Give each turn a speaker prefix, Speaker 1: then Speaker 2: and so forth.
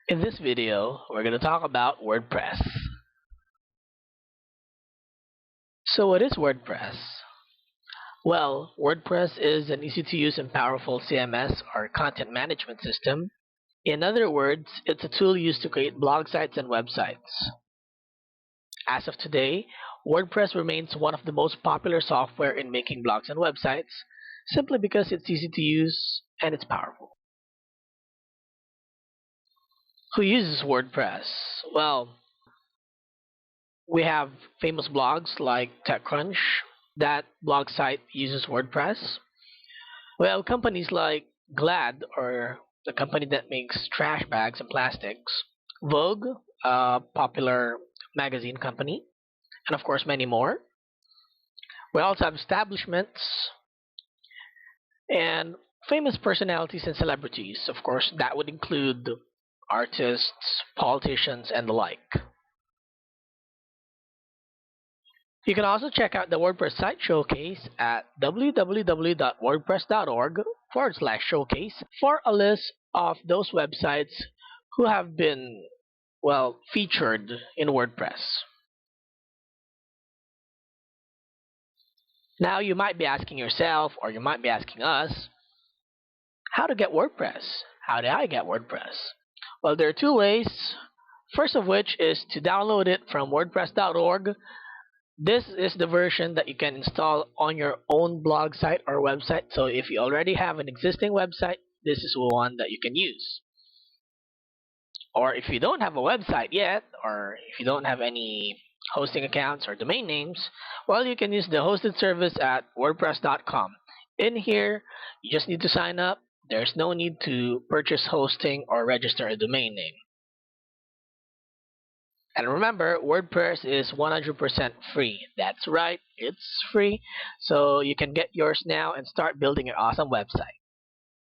Speaker 1: In this video, we're going to talk about WordPress. So what is WordPress? Well, WordPress is an easy-to-use and powerful CMS or content management system. In other words, it's a tool used to create blog sites and websites. As of today, WordPress remains one of the most popular software in making blogs and websites, simply because it's easy to use and it's powerful. Who uses WordPress? Well, we have famous blogs like TechCrunch. That blog site uses WordPress. Well, companies like Glad, or the company that makes trash bags and plastics, Vogue, a popular magazine company, and of course many more. We also have establishments and famous personalities and celebrities. Of course, that would include artists, politicians, and the like. You can also check out the WordPress site showcase at www.wordpress.org/showcase for a list of those websites who have been, well, featured in WordPress. Now you might be asking yourself, or you might be asking us, how to get WordPress? How do I get WordPress? Well, there are two ways. First of which is to download it from wordpress.org. This is the version that you can install on your own blog site or website. So if you already have an existing website, this is one that you can use. Or if you don't have a website yet, or if you don't have any hosting accounts or domain names, well, you can use the hosted service at wordpress.com. In here, you just need to sign up. There's no need to purchase hosting or register a domain name. And remember, WordPress is 100% free. That's right, it's free. So you can get yours now and start building your awesome website.